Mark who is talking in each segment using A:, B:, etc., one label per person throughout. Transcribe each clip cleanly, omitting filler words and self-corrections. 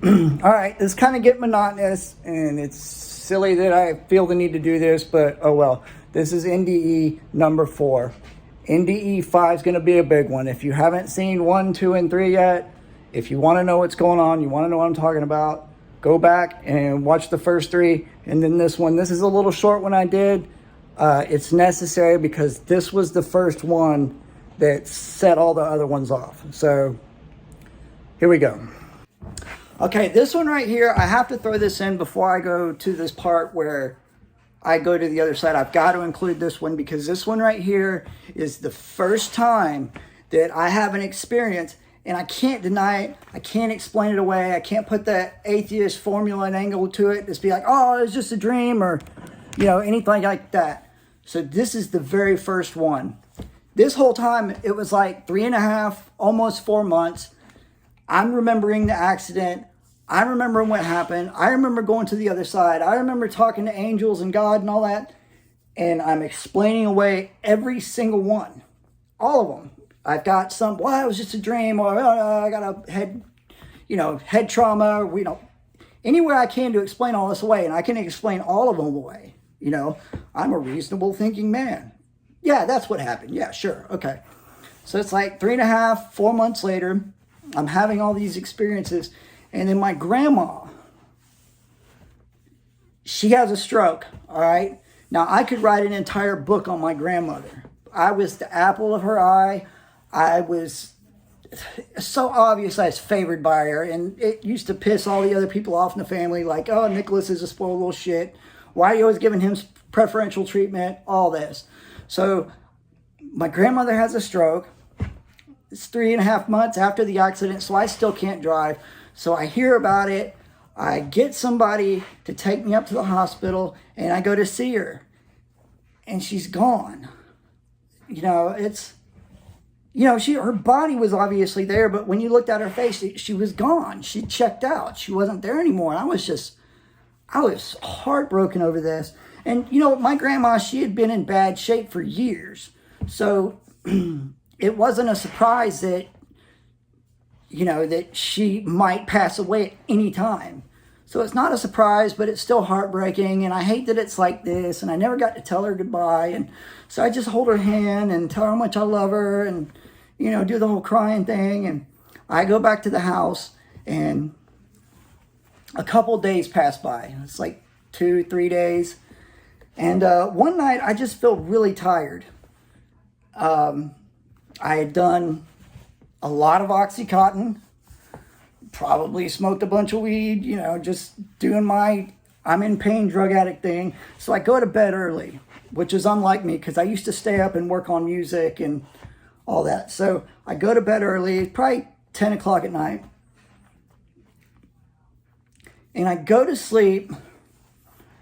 A: All right, this kind of get monotonous, and it's silly that I feel the need to do this, but oh well. This is NDE number 4. NDE 5 is going to be a big one. If you haven't seen 1, 2, and 3 yet, if you want to know what's going on, you want to know what I'm talking about, go back and watch the first 3, and then this one. This is a little short one I did. It's necessary because this was the first one that set all the other ones off. So here we go. Okay, this one right here, I have to throw this in before I go to this part where I go to the other side. I've got to include this one because this one right here is the first time that I have an experience, and I can't deny it. I can't explain it away. I can't put that atheist formula and angle to it. Just be like, oh, it's just a dream, or, you know, anything like that. So this is the very first one. This whole time, it was like 3.5, almost 4 months. I'm remembering the accident. I remember what happened. I remember going to the other side. I remember talking to angels and God and all that. And I'm explaining away every single one. All of them. I've got some, well, it was just a dream. Or I got a head trauma. Or, anywhere I can to explain all this away. And I can explain all of them away. I'm a reasonable thinking man. Yeah, that's what happened. Yeah, sure. Okay. So it's like 3.5, 4 months later. I'm having all these experiences. And then my grandma, she has a stroke, all right? Now, I could write an entire book on my grandmother. I was the apple of her eye. I was so obvious I was favored by her. And it used to piss all the other people off in the family. Like, oh, Nicholas is a spoiled little shit. Why are you always giving him preferential treatment? All this. So my grandmother has a stroke. It's 3.5 months after the accident, so I still can't drive. So I hear about it. I get somebody to take me up to the hospital, and I go to see her. And she's gone. Her body was obviously there, but when you looked at her face, she was gone. She checked out. She wasn't there anymore. And I was heartbroken over this. And, my grandma, she had been in bad shape for years. So it wasn't a surprise that, that she might pass away at any time. So it's not a surprise, but it's still heartbreaking. And I hate that it's like this. And I never got to tell her goodbye. And so I just hold her hand and tell her how much I love her and, do the whole crying thing. And I go back to the house, and a couple of days pass by. It's like 2-3 days. And one night I just feel really tired. I had done a lot of Oxycontin, probably smoked a bunch of weed, just doing my I'm in pain drug addict thing. So I go to bed early, which is unlike me because I used to stay up and work on music and all that. So I go to bed early, probably 10 o'clock at night. And I go to sleep,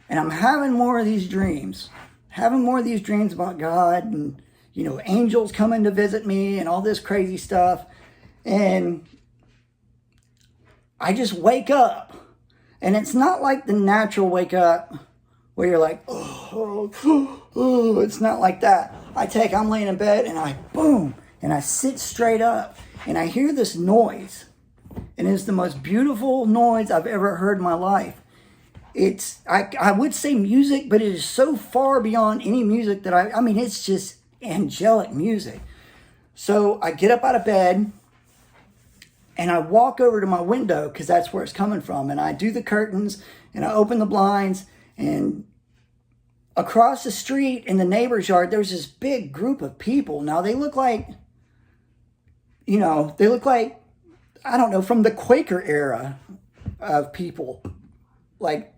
A: and I'm having more of these dreams. About God and, angels coming to visit me and all this crazy stuff. And I just wake up. And it's not like the natural wake up where you're like, oh, it's not like that. I'm laying in bed, and I sit straight up, and I hear this noise. And it's the most beautiful noise I've ever heard in my life. I would say music, but it is so far beyond any music that it's just angelic music. So I get up out of bed, and I walk over to my window because that's where it's coming from. And I do the curtains, and I open the blinds, and across the street in the neighbor's yard, there's this big group of people. Now they look like, I don't know, from the Quaker era of people, like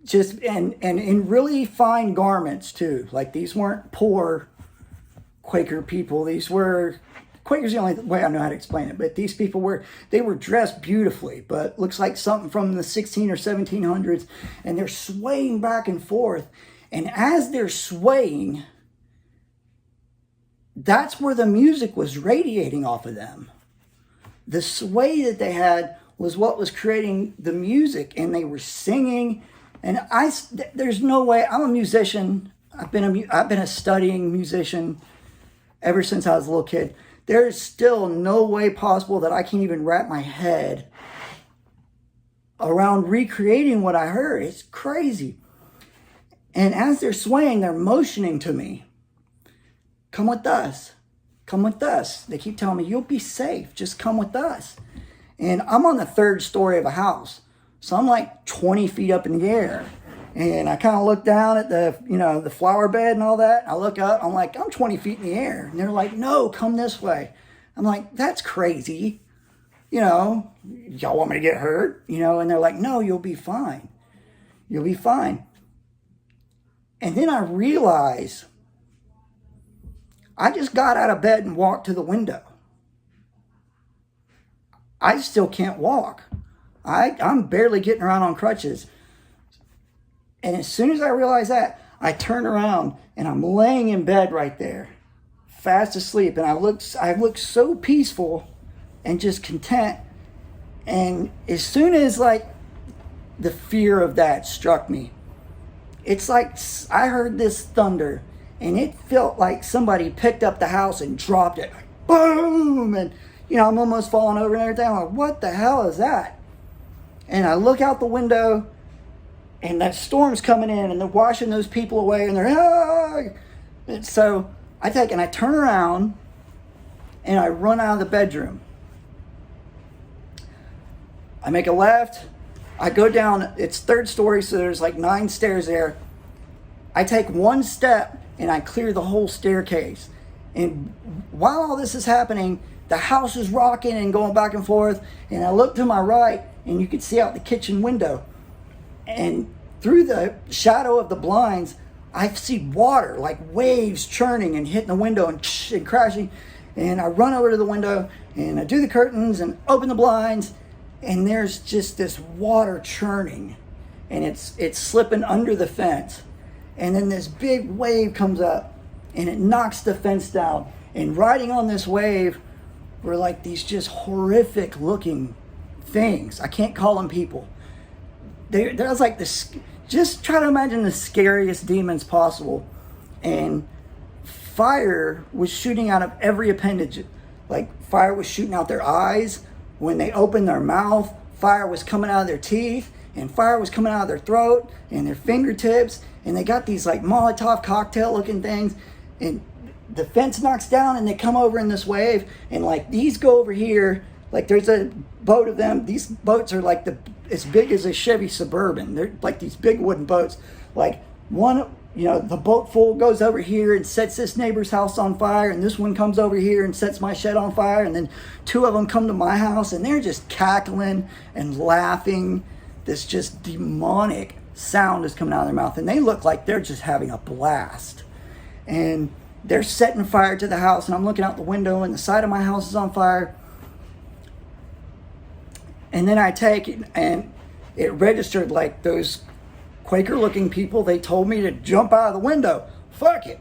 A: just, and in really fine garments too. Like these weren't poor Quaker people. Quaker's the only way I know how to explain it, but these people were dressed beautifully, but looks like something from the 16 or 1700s, and they're swaying back and forth. And as they're swaying, that's where the music was radiating off of them. The sway that they had was what was creating the music, and they were singing. And there's no way. I'm a musician. I've been a studying musician ever since I was a little kid. There's still no way possible that I can even wrap my head around recreating what I heard. It's crazy. And as they're swaying, they're motioning to me. Come with us. Come with us. They keep telling me, you'll be safe. Just come with us. And I'm on the 3rd story of a house. So I'm like 20 feet up in the air. And I kind of look down at the flower bed and all that. I look up. I'm like, I'm 20 feet in the air. And they're like, no, come this way. I'm like, that's crazy. Y'all want me to get hurt? And they're like, no, you'll be fine. You'll be fine. And then I realize I just got out of bed and walked to the window. I still can't walk. I'm barely getting around on crutches. And as soon as I realize that, I turn around and I'm laying in bed right there, fast asleep. And I look so peaceful and just content. And as soon as the fear of that struck me, it's like I heard this thunder, and it felt like somebody picked up the house and dropped it. Like, boom! And, I'm almost falling over and everything. I'm like, what the hell is that? And I look out the window, and that storm's coming in, and they're washing those people away, and they're, ah! And so I turn around, and I run out of the bedroom. I make a left. I go down, it's 3rd story, so there's 9 stairs there. I take 1 step and I clear the whole staircase. And while all this is happening, the house is rocking and going back and forth. And I look to my right and you can see out the kitchen window. And through the shadow of the blinds, I see water, like waves churning and hitting the window and crashing. And I run over to the window and I do the curtains and open the blinds. And there's just this water churning, and it's slipping under the fence. And then this big wave comes up, and it knocks the fence down. And riding on this wave were these just horrific looking things. I can't call them people. There was this, just try to imagine the scariest demons possible. And fire was shooting out of every appendage. Fire was shooting out their eyes. When they opened their mouth, fire was coming out of their teeth, and fire was coming out of their throat and their fingertips. And they got these Molotov cocktail looking things. And the fence knocks down and they come over in this wave. And these go over here. There's a boat of them. These boats are as big as a Chevy Suburban. They're these big wooden boats. One, the boat full goes over here and sets this neighbor's house on fire, and this one comes over here and sets my shed on fire, and then 2 of them come to my house, and they're just cackling and laughing. This just demonic sound is coming out of their mouth, and they look like they're just having a blast. And they're setting fire to the house, and I'm looking out the window, and the side of my house is on fire. And then I take it, and it registered those Quaker-looking people. They told me to jump out of the window. Fuck it.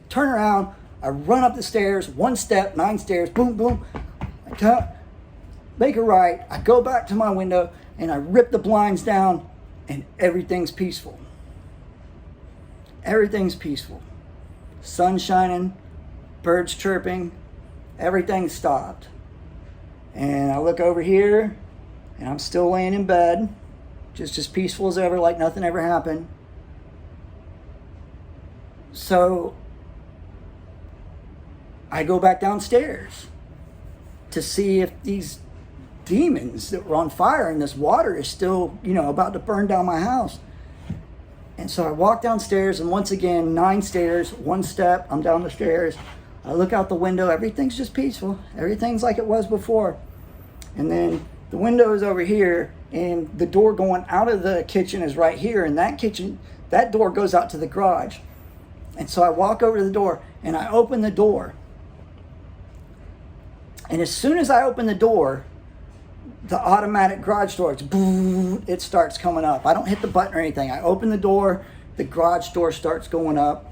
A: Turn around. I run up the stairs, 1 step, 9 stairs, boom, boom. I make a right. I go back to my window, and I rip the blinds down, and everything's peaceful. Everything's peaceful. Sun shining, birds chirping, everything stopped. And I look over here, and I'm still laying in bed, just as peaceful as ever, like nothing ever happened. So I go back downstairs to see if these demons that were on fire and this water is still, about to burn down my house. And so I walk downstairs, and once again, 9 stairs, 1 step, I'm down the stairs. I look out the window, everything's just peaceful. Everything's like it was before. And then the window is over here, and the door going out of the kitchen is right here. And that door goes out to the garage. And so I walk over to the door, and I open the door. And as soon as I open the door, the automatic garage door, it starts coming up. I don't hit the button or anything. I open the door, the garage door starts going up.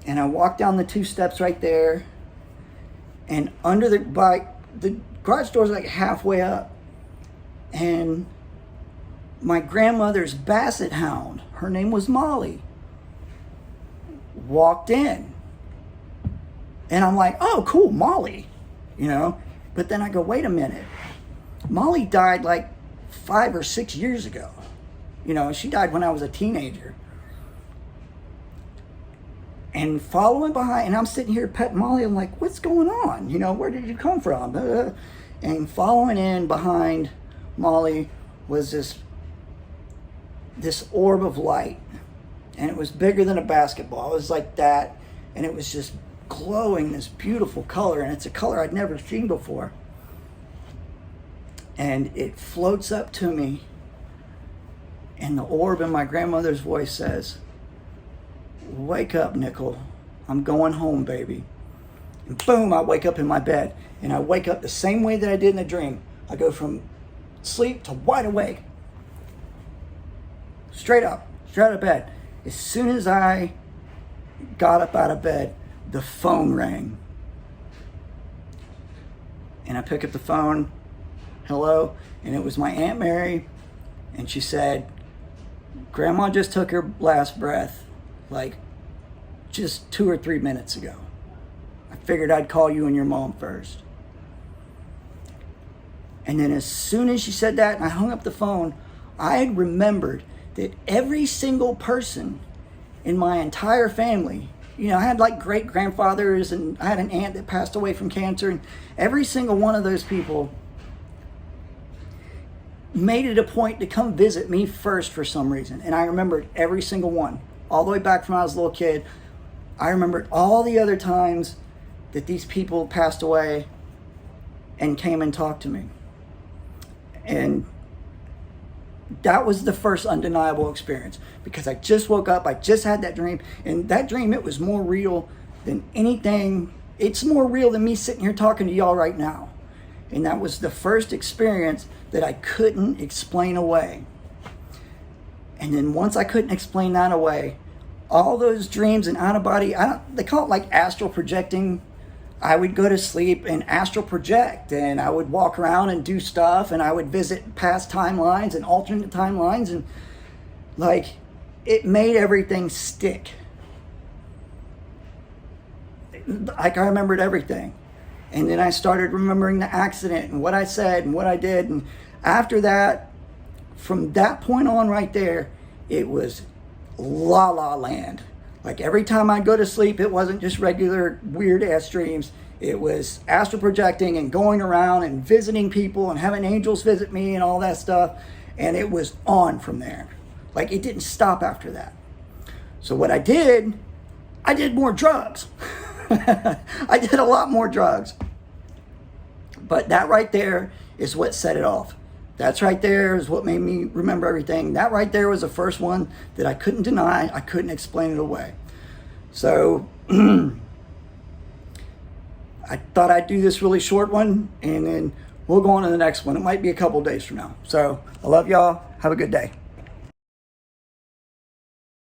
A: And I walk down the 2 steps right there. And under the garage door is like halfway up. And my grandmother's basset hound, her name was Molly, walked in. And I'm like, oh, cool, Molly, But then I go, wait a minute. Molly died like 5 or 6 years ago. You know, she died when I was a teenager. And following behind, and I'm sitting here petting Molly. I'm like, what's going on? You know, where did you come from? And following in behind Molly was this orb of light. And it was bigger than a basketball. It was like that. And it was just glowing this beautiful color. And it's a color I'd never seen before. And it floats up to me. And the orb in my grandmother's voice says, wake up, Nickel. I'm going home, baby. And boom, I wake up in my bed. And I wake up the same way that I did in the dream. I go from sleep to wide awake. Straight up, straight out of bed. As soon as I got up out of bed, the phone rang. And I pick up the phone. Hello. And it was my Aunt Mary. And she said, Grandma just took her last breath, like just 2 or 3 minutes ago. I figured I'd call you and your mom first. And then as soon as she said that and I hung up the phone, I had remembered that every single person in my entire family, you know, I had like great grandfathers and I had an aunt that passed away from cancer, and every single one of those people made it a point to come visit me first for some reason. And I remembered every single one, all the way back from when I was a little kid. I remembered all the other times that these people passed away and came and talked to me. And that was the first undeniable experience, because I just woke up, I just had that dream, and that dream, it was more real than anything. It's more real than me sitting here talking to y'all right now. And that was the first experience that I couldn't explain away. And then once I couldn't explain that away, all those dreams and out-of-body, they call it like astral projecting. I would go to sleep and astral project, and I would walk around and do stuff, and I would visit past timelines and alternate timelines, and like it made everything stick. Like I remembered everything. And then I started remembering the accident and what I said and what I did. And after that, from that point on right there, it was la la land. Like every time I'd go to sleep, it wasn't just regular weird ass dreams. It was astral projecting and going around and visiting people and having angels visit me and all that stuff. And it was on from there. Like it didn't stop after that. So what I did more drugs. I did a lot more drugs. But that right there is what set it off. That's right there is what made me remember everything. That right there was the first one that I couldn't deny. I couldn't explain it away. So I thought I'd do this really short one, and then we'll go on to the next one. It might be a couple days from now. So I love y'all. Have a good day.